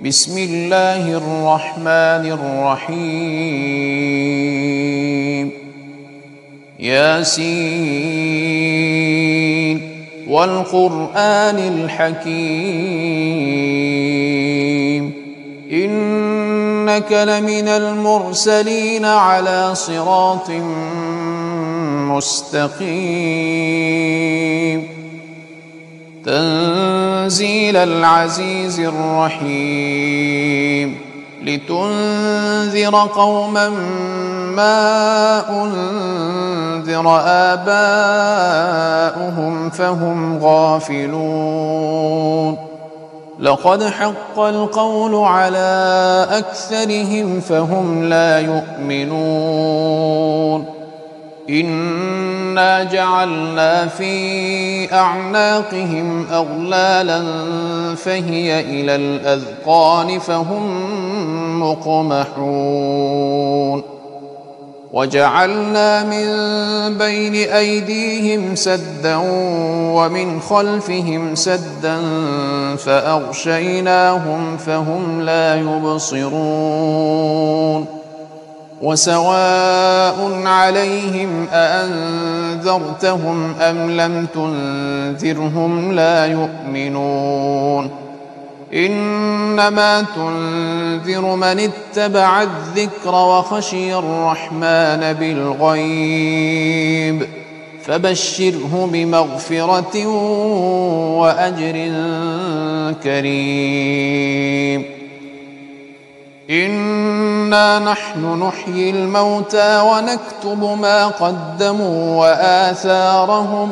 بسم الله الرحمن الرحيم ياسين والقرآن الحكيم إنك لمن المرسلين على صراط مستقيم تنزيل العزيز الرحيم لتنذر قوما ما أنذر آباؤهم فهم غافلون لقد حق القول على أكثرهم فهم لا يؤمنون إنا جعلنا في أعناقهم أغلالا فهي إلى الأذقان فهم مقمحون وجعلنا من بين أيديهم سدا ومن خلفهم سدا فأغشيناهم فهم لا يبصرون وسواء عليهم أأنذرتهم أم لم تنذرهم لا يؤمنون إنما تنذر من اتبع الذكر وخشي الرحمن بالغيب فبشره بمغفرة وأجر كريم إنا نحن نحيي الموتى ونكتب ما قدموا وآثارهم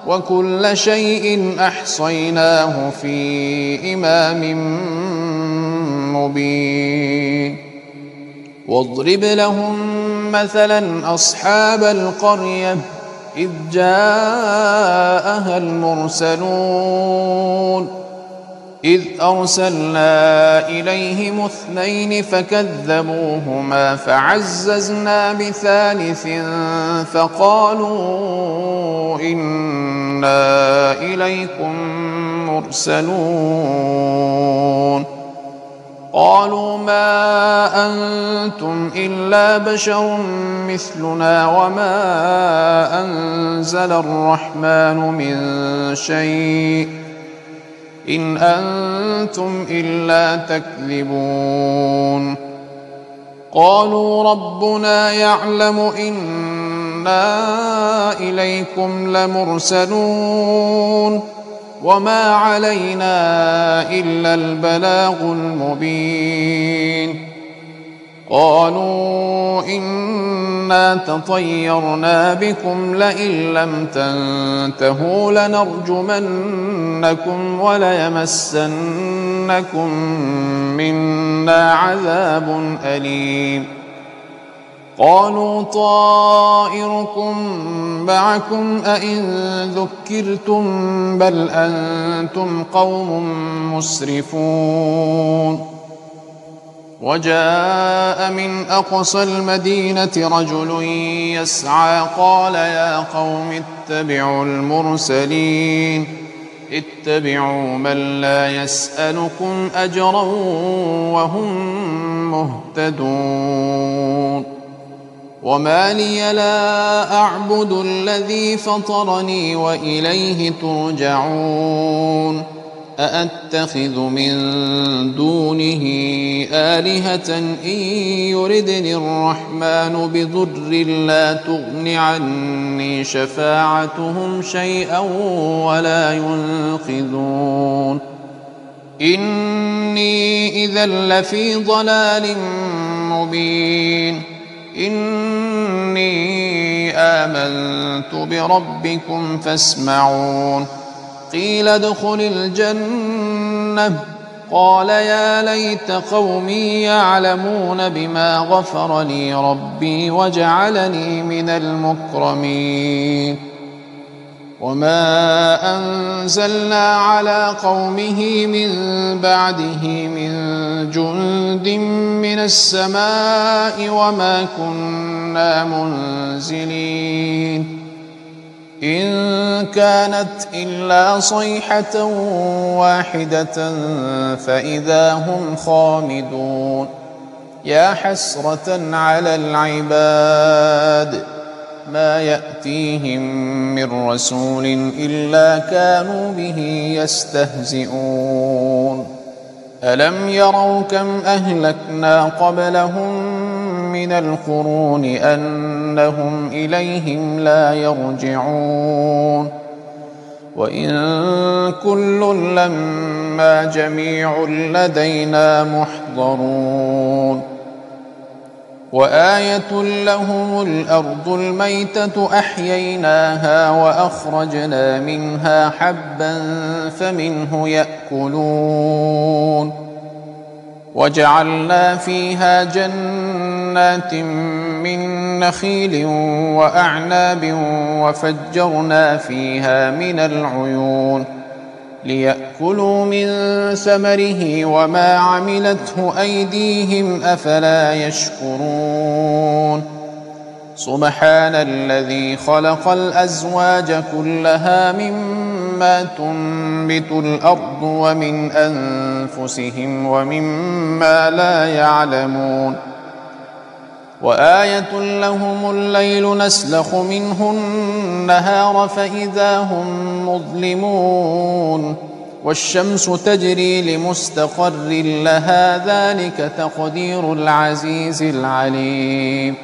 وكل شيء أحصيناه في إمام مبين واضرب لهم مثلا أصحاب القرية إذ جاءها المرسلون إذ أرسلنا إليهم 2 فكذبوهما فعززنا بثالث فقالوا إنا إليكم مرسلون قالوا ما أنتم إلا بشر مثلنا وما أنزل الرحمن من شيء إن أنتم إلا تكذبون قالوا ربنا يعلم إنا إليكم لمرسلون وما علينا إلا البلاغ المبين قالوا إنا تطيرنا بكم لئن لم تنتهوا لنرجمنكم وليمسنكم منا عذاب أليم قالوا طائركم معكم أئن ذكرتم بل أنتم قوم مسرفون وجاء من أقصى المدينة رجل يسعى قال يا قوم اتبعوا المرسلين اتبعوا من لا يسألكم أجرا وهم مهتدون وما لي لا أعبد الذي فطرني وإليه ترجعون أأتخذ من دونه آلهة إن يردني الرحمن بضر لا تغن عني شفاعتهم شيئا ولا ينقذون إني إذا لفي ضلال مبين إني آمنت بربكم فاسمعون قيل ادخل الجنة قال يا ليت قومي يعلمون بما غفر لي ربي وجعلني من المكرمين وما أنزلنا على قومه من بعده من جند من السماء وما كنا منزلين إن كانت إلا صيحة واحدة فإذا هم خامدون يا حسرة على العباد ما يأتيهم من رسول إلا كانوا به يستهزئون ألم يروا كم أهلكنا قبلهم من القرون أنهم إليهم لا يرجعون وإن كل لما جميع لدينا محضرون وآية لهم الأرض الميتة أحييناها وأخرجنا منها حبا فمنه يأكلون وجعلنا فيها جنات من نخيل وأعناب وفجرنا فيها من العيون ليأكلوا من ثمره وما عملته أيديهم أفلا يشكرون سبحان الذي خلق الأزواج كلها مما تنبت الأرض ومن أنفسهم ومما لا يعلمون وآية لهم الليل نسلخ منه النهار فإذا هم مظلمون والشمس تجري لمستقر لها ذلك تقدير العزيز العليم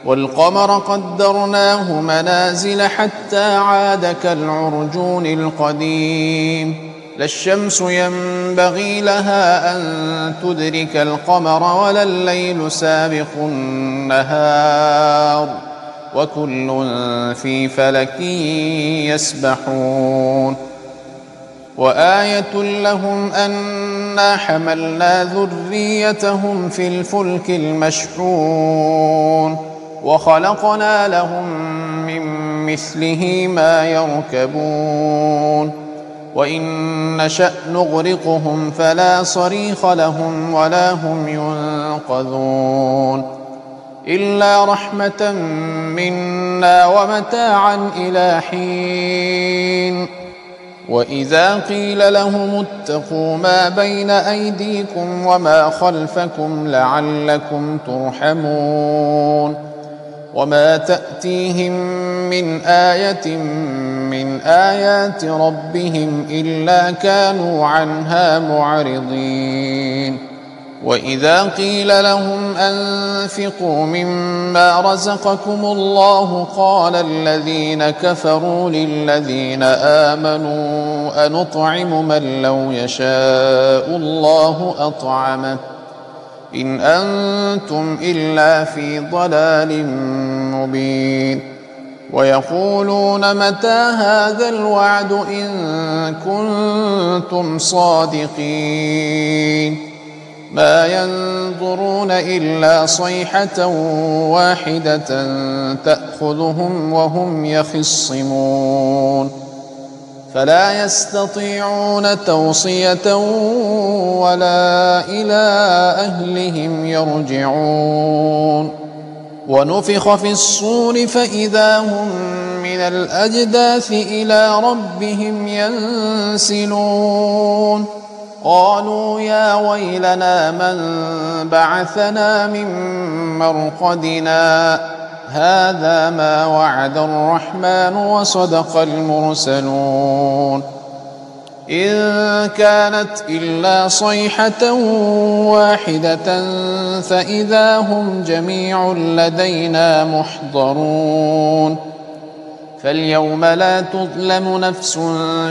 والقمر قدرناه منازل حتى عاد كالعرجون القديم لا الشمس ينبغي لها أن تدرك القمر ولا الليل سابق النهار وكل في فلك يسبحون وآية لهم أنا حملنا ذريتهم في الفلك المشحون وخلقنا لهم من مثله ما يركبون وإن نشأ نغرقهم فلا صريخ لهم ولا هم ينقذون إلا رحمة منا ومتاعا إلى حين وإذا قيل لهم اتقوا ما بين أيديكم وما خلفكم لعلكم ترحمون وما تأتيهم من آية من آيات ربهم إلا كانوا عنها معرضين وإذا قيل لهم أنفقوا مما رزقكم الله قال الذين كفروا للذين آمنوا أنطعم من لو يشاء الله أطعمه إن أنتم إلا في ضلال مبين ويقولون متى هذا الوعد إن كنتم صادقين ما ينظرون إلا صيحة واحدة تأخذهم وهم يخصمون فلا يستطيعون توصية ولا إلى أهلهم يرجعون ونفخ في الصور فإذا هم من الأجداث إلى ربهم ينسلون قالوا يا ويلنا من بعثنا من مرقدنا هذا ما وعد الرحمن وصدق المرسلون إن كانت إلا صيحة واحدة فإذا هم جميع لدينا محضرون فاليوم لا تظلم نفس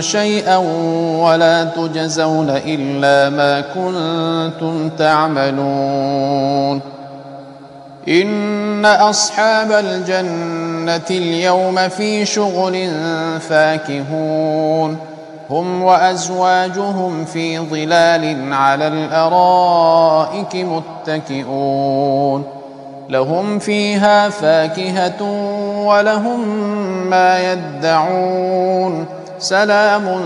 شيئا ولا تجزون إلا ما كنتم تعملون إن أصحاب الجنة اليوم في شغل فاكهون هم وأزواجهم في ظلال على الأرائك متكئون لهم فيها فاكهة ولهم ما يدعون سلام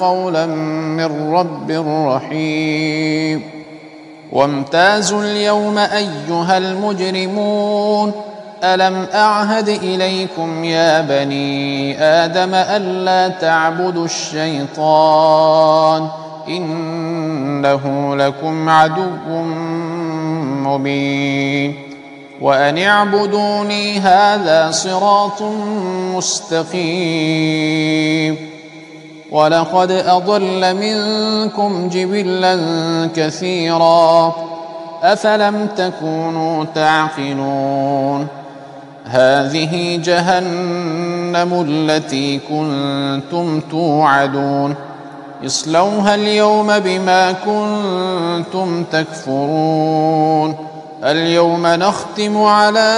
قولا من رب رحيم وامتازوا اليوم أيها المجرمون ألم أعهد إليكم يا بني آدم ألا تعبدوا الشيطان إنه لكم عدو مبين وأن اعبدوني هذا صراط مستقيم ولقد أضل منكم جبلا كثيرا أفلم تكونوا تعقلون هذه جهنم التي كنتم توعدون اصلوها اليوم بما كنتم تكفرون اليوم نختم على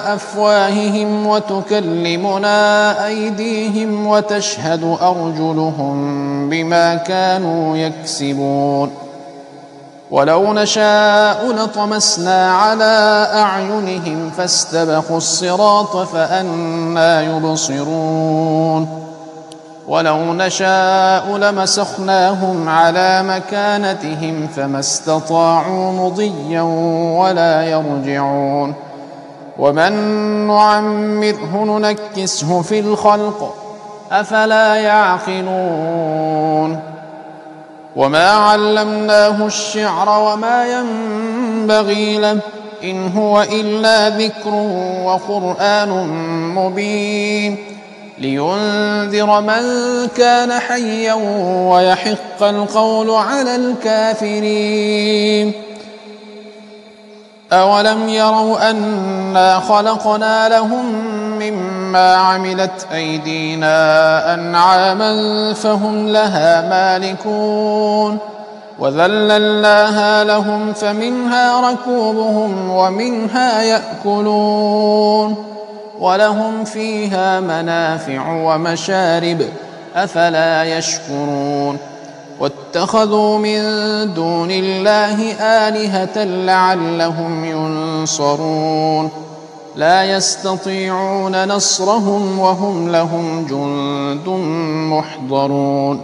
أفواههم وتكلمنا أيديهم وتشهد أرجلهم بما كانوا يكسبون ولو نشاء لطمسنا على أعينهم فاستبقوا الصراط فأنى يبصرون ولو نشاء لمسخناهم على مكانتهم فما استطاعوا مضيا ولا يرجعون ومن نعمره ننكسه في الخلق أفلا يعقلون وما علمناه الشعر وما ينبغي له إن هو إلا ذكر وقرآن مبين لينذر من كان حيا ويحق القول على الكافرين أولم يروا أنا خلقنا لهم مما عملت أيدينا أنعاما فهم لها مالكون وذللناها لهم فمنها ركوبهم ومنها يأكلون ولهم فيها منافع ومشارب أفلا يشكرون واتخذوا من دون الله آلهة لعلهم ينصرون لا يستطيعون نصرهم وهم لهم جند محضرون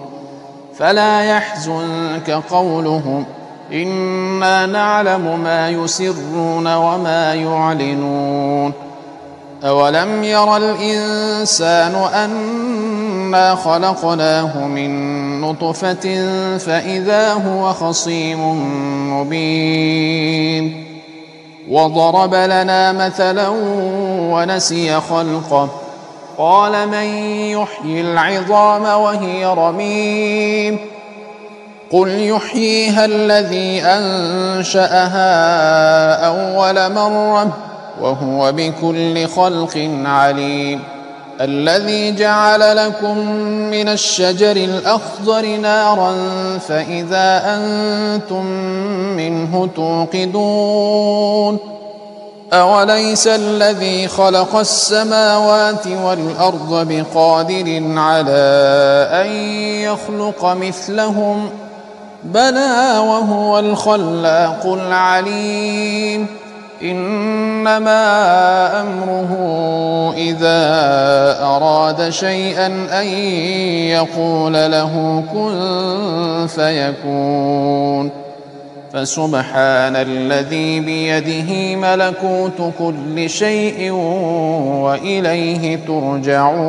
فلا يحزنك قولهم إنا نعلم ما يسرون وما يعلنون أولم ير الإنسان أنا خلقناه من نطفة فإذا هو خصيم مبين وضرب لنا مثلا ونسي خلقه قال من يحيي العظام وهي رميم قل يحييها الذي أنشأها أول مرة وهو بكل خلق عليم الذي جعل لكم من الشجر الأخضر نارا فإذا أنتم منه توقدون أوليس الذي خلق السماوات والأرض بقادر على أن يخلق مثلهم بلى وهو الخلاق العليم إنما أمره إذا أراد شيئا أن يقول له كن فيكون فسبحان الذي بيده ملكوت كل شيء وإليه ترجعون